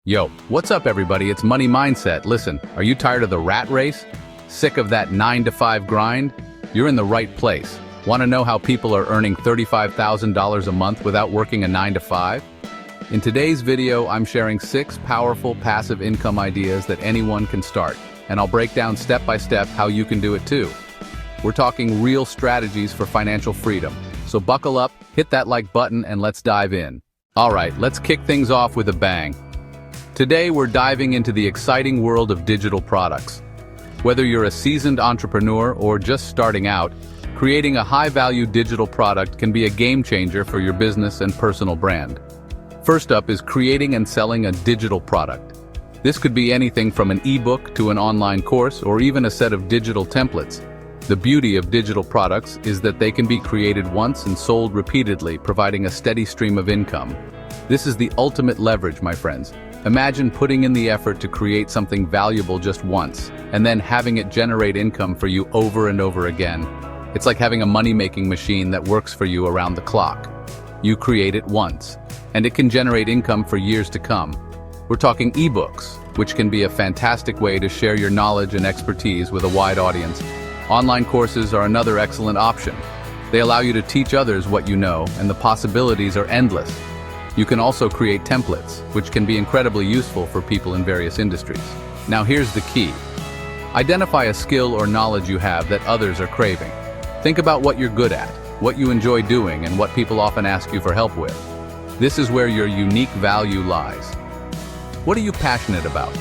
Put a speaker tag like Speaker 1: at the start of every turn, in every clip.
Speaker 1: Yo, what's up everybody? It's Money Mindset. Listen, are you tired of the rat race? Sick of that 9 to 5 grind? You're in the right place. Want to know how people are earning $35,000 a month without working a 9 to 5? In today's video, I'm sharing 6 powerful passive income ideas that anyone can start, and I'll break down step by step how you can do it too. We're talking real strategies for financial freedom. So buckle up, hit that like button, and let's dive in. All right, let's kick things off with a bang. Today, we're diving into the exciting world of digital products. Whether you're a seasoned entrepreneur or just starting out, creating a high-value digital product can be a game changer for your business and personal brand. First up is creating and selling a digital product. This could be anything from an ebook to an online course or even a set of digital templates. The beauty of digital products is that they can be created once and sold repeatedly, providing a steady stream of income. This is the ultimate leverage, my friends. Imagine putting in the effort to create something valuable just once, and then having it generate income for you over and over again. It's like having a money-making machine that works for you around the clock. You create it once, and it can generate income for years to come. We're talking ebooks, which can be a fantastic way to share your knowledge and expertise with a wide audience. Online courses are another excellent option. They allow you to teach others what you know, and the possibilities are endless. You can also create templates, which can be incredibly useful for people in various industries. Now here's the key. Identify a skill or knowledge you have that others are craving. Think about what you're good at, what you enjoy doing, and what people often ask you for help with. This is where your unique value lies. What are you passionate about?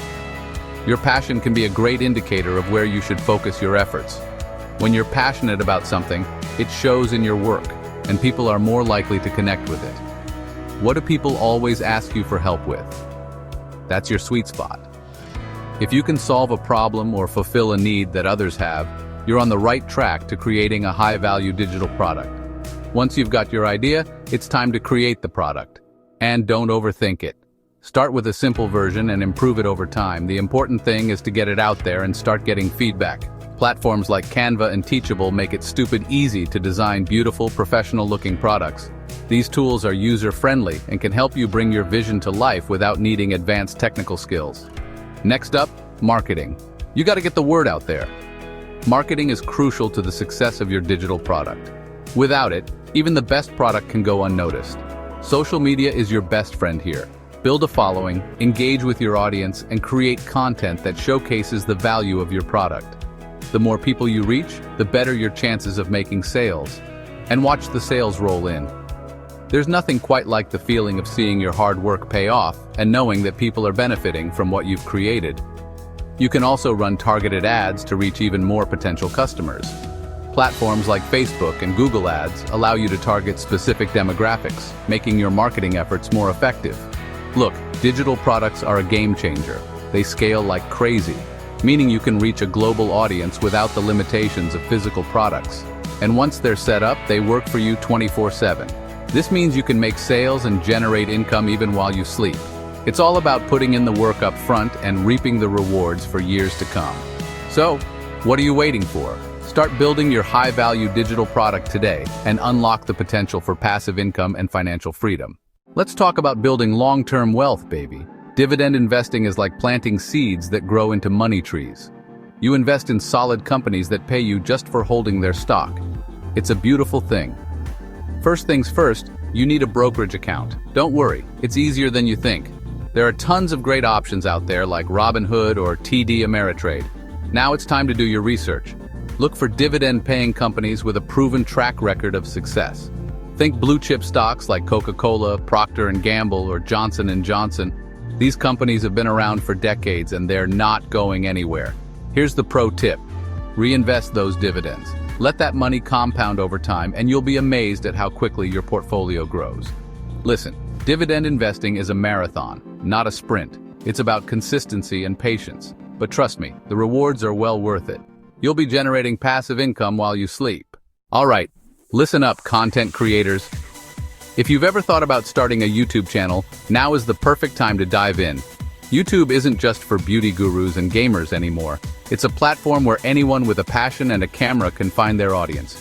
Speaker 1: Your passion can be a great indicator of where you should focus your efforts. When you're passionate about something, it shows in your work, and people are more likely to connect with it. What do people always ask you for help with? That's your sweet spot. If you can solve a problem or fulfill a need that others have, you're on the right track to creating a high-value digital product. Once you've got your idea, it's time to create the product. And don't overthink it. Start with a simple version and improve it over time. The important thing is to get it out there and start getting feedback. Platforms like Canva and Teachable make it stupid easy to design beautiful, professional-looking products. These tools are user-friendly and can help you bring your vision to life without needing advanced technical skills. Next up, marketing. You got to get the word out there. Marketing is crucial to the success of your digital product. Without it, even the best product can go unnoticed. Social media is your best friend here. Build a following, engage with your audience, and create content that showcases the value of your product. The more people you reach, the better your chances of making sales. And watch the sales roll in. There's nothing quite like the feeling of seeing your hard work pay off and knowing that people are benefiting from what you've created. You can also run targeted ads to reach even more potential customers. Platforms like Facebook and Google Ads allow you to target specific demographics, making your marketing efforts more effective. Look, digital products are a game changer. They scale like crazy, meaning you can reach a global audience without the limitations of physical products. And once they're set up, they work for you 24/7. This means you can make sales and generate income even while you sleep. It's all about putting in the work up front and reaping the rewards for years to come. So, what are you waiting for? Start building your high-value digital product today and unlock the potential for passive income and financial freedom. Let's talk about building long-term wealth, baby. Dividend investing is like planting seeds that grow into money trees. You invest in solid companies that pay you just for holding their stock. It's a beautiful thing. First things first, you need a brokerage account. Don't worry, it's easier than you think. There are tons of great options out there like Robinhood or TD Ameritrade. Now it's time to do your research. Look for dividend-paying companies with a proven track record of success. Think blue-chip stocks like Coca-Cola, Procter & Gamble, or Johnson & Johnson. These companies have been around for decades and they're not going anywhere. Here's the pro tip. Reinvest those dividends. Let that money compound over time and you'll be amazed at how quickly your portfolio grows. Listen, dividend investing is a marathon, not a sprint. It's about consistency and patience. But trust me, the rewards are well worth it. You'll be generating passive income while you sleep. All right, listen up, content creators. If you've ever thought about starting a YouTube channel, now is the perfect time to dive in. YouTube isn't just for beauty gurus and gamers anymore. It's a platform where anyone with a passion and a camera can find their audience.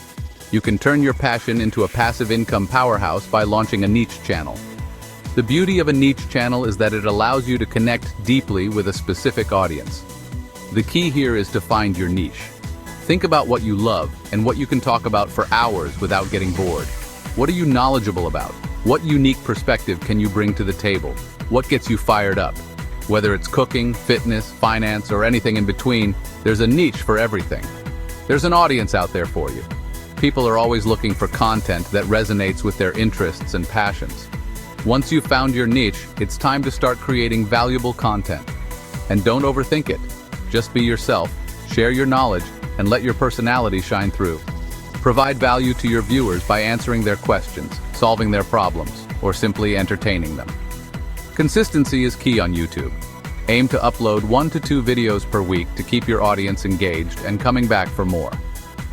Speaker 1: You can turn your passion into a passive income powerhouse by launching a niche channel. The beauty of a niche channel is that it allows you to connect deeply with a specific audience. The key here is to find your niche. Think about what you love and what you can talk about for hours without getting bored. What are you knowledgeable about? What unique perspective can you bring to the table? What gets you fired up? Whether it's cooking, fitness, finance, or anything in between, there's a niche for everything. There's an audience out there for you. People are always looking for content that resonates with their interests and passions. Once you've found your niche, it's time to start creating valuable content. And don't overthink it. Just be yourself, share your knowledge, and let your personality shine through. Provide value to your viewers by answering their questions, solving their problems, or simply entertaining them. Consistency is key on YouTube. Aim to upload 1 to 2 videos per week to keep your audience engaged and coming back for more.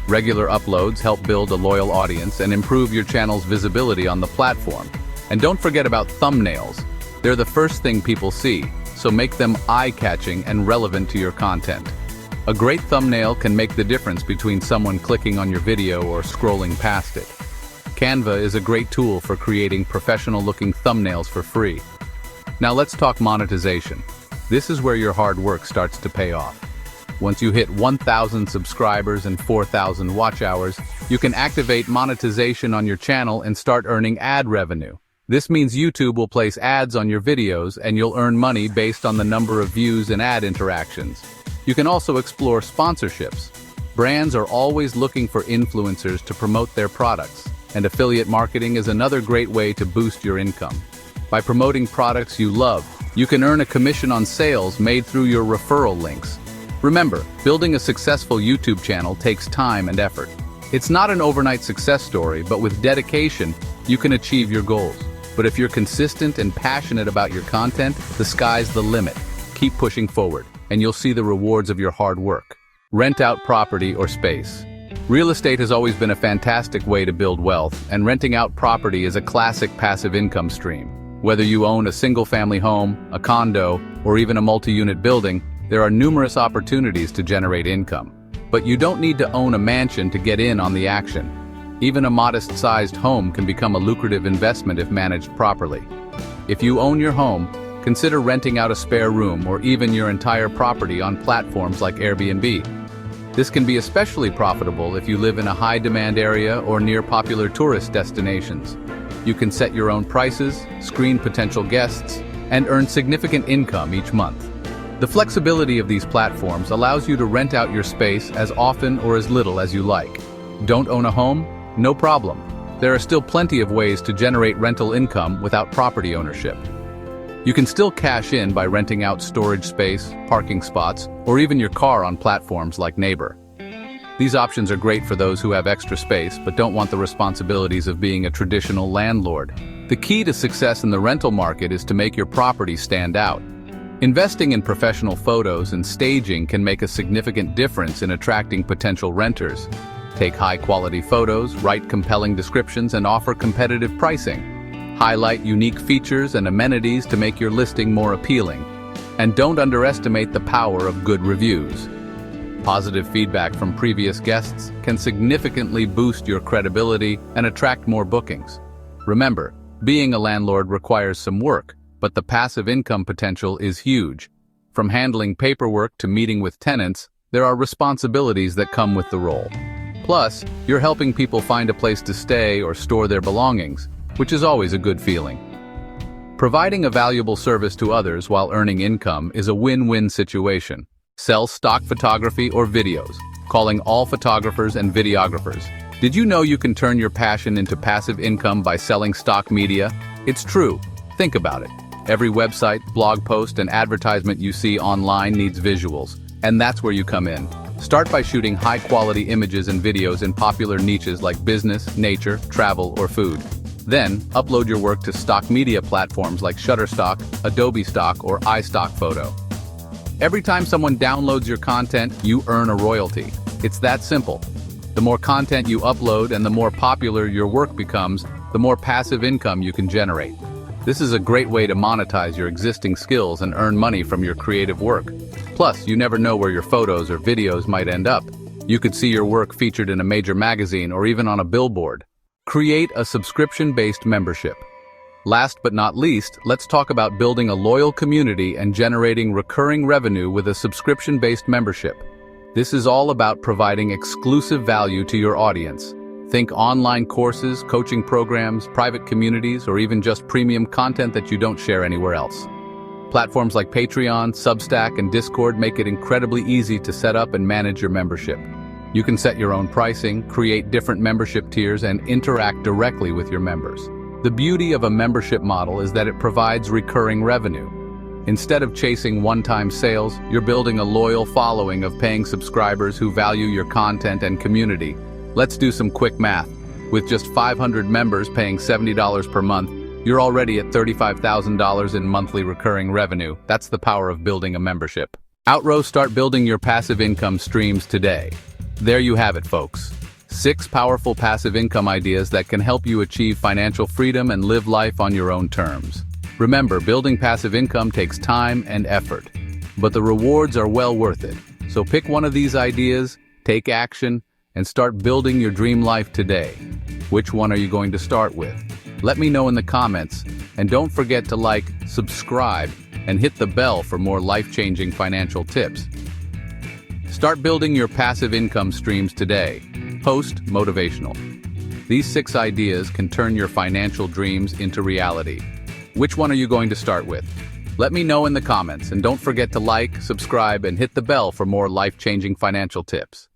Speaker 1: Regular uploads help build a loyal audience and improve your channel's visibility on the platform. And don't forget about thumbnails. They're the first thing people see, so make them eye-catching and relevant to your content. A great thumbnail can make the difference between someone clicking on your video or scrolling past it. Canva is a great tool for creating professional-looking thumbnails for free. Now let's talk monetization. This is where your hard work starts to pay off. Once you hit 1,000 subscribers and 4,000 watch hours, you can activate monetization on your channel and start earning ad revenue. This means YouTube will place ads on your videos and you'll earn money based on the number of views and ad interactions. You can also explore sponsorships. Brands are always looking for influencers to promote their products, and affiliate marketing is another great way to boost your income. By promoting products you love, you can earn a commission on sales made through your referral links. Remember, building a successful YouTube channel takes time and effort. It's not an overnight success story, but with dedication, you can achieve your goals. But if you're consistent and passionate about your content, the sky's the limit. Keep pushing forward, and you'll see the rewards of your hard work. Rent out property or space. Real estate has always been a fantastic way to build wealth, and renting out property is a classic passive income stream. Whether you own a single-family home, a condo, or even a multi-unit building, there are numerous opportunities to generate income. But you don't need to own a mansion to get in on the action. Even a modest-sized home can become a lucrative investment if managed properly. If you own your home, consider renting out a spare room or even your entire property on platforms like Airbnb. This can be especially profitable if you live in a high-demand area or near popular tourist destinations. You can set your own prices, screen potential guests, and earn significant income each month. The flexibility of these platforms allows you to rent out your space as often or as little as you like. Don't own a home? No problem. There are still plenty of ways to generate rental income without property ownership. You can still cash in by renting out storage space, parking spots, or even your car on platforms like Neighbor. These options are great for those who have extra space but don't want the responsibilities of being a traditional landlord. The key to success in the rental market is to make your property stand out. Investing in professional photos and staging can make a significant difference in attracting potential renters. Take high-quality photos, write compelling descriptions, and offer competitive pricing. Highlight unique features and amenities to make your listing more appealing. And don't underestimate the power of good reviews. Positive feedback from previous guests can significantly boost your credibility and attract more bookings. Remember, being a landlord requires some work, but the passive income potential is huge. From handling paperwork to meeting with tenants, there are responsibilities that come with the role. Plus, you're helping people find a place to stay or store their belongings, which is always a good feeling. Providing a valuable service to others while earning income is a win-win situation. Sell stock photography or videos, calling all photographers and videographers. Did you know you can turn your passion into passive income by selling stock media? It's true. Think about it. Every website, blog post, and advertisement you see online needs visuals, and that's where you come in. Start by shooting high-quality images and videos in popular niches like business, nature, travel, or food. Then, upload your work to stock media platforms like Shutterstock, Adobe Stock, or iStock Photo. Every time someone downloads your content, you earn a royalty. It's that simple. The more content you upload and the more popular your work becomes, the more passive income you can generate. This is a great way to monetize your existing skills and earn money from your creative work. Plus, you never know where your photos or videos might end up. You could see your work featured in a major magazine or even on a billboard. Create a subscription-based membership. Last but not least, let's talk about building a loyal community and generating recurring revenue with a subscription-based membership. This is all about providing exclusive value to your audience. Think online courses, coaching programs, private communities, or even just premium content that you don't share anywhere else. Platforms like Patreon, Substack, and Discord make it incredibly easy to set up and manage your membership. You can set your own pricing, create different membership tiers, and interact directly with your members. The beauty of a membership model is that it provides recurring revenue. Instead of chasing one-time sales, you're building a loyal following of paying subscribers who value your content and community. Let's do some quick math. With just 500 members paying $70 per month, you're already at $35,000 in monthly recurring revenue. That's the power of building a membership. Outrow, start building your passive income streams today. There you have it, folks. 6 powerful passive income ideas that can help you achieve financial freedom and live life on your own terms. Remember, building passive income takes time and effort, but the rewards are well worth it. So pick one of these ideas, take action, and start building your dream life today. Which one are you going to start with? Let me know in the comments, and don't forget to like, subscribe, and hit the bell for more life-changing financial tips. Start building your passive income streams today. Post motivational. These 6 ideas can turn your financial dreams into reality. Which one are you going to start with? Let me know in the comments, and don't forget to like, subscribe, and hit the bell for more life-changing financial tips.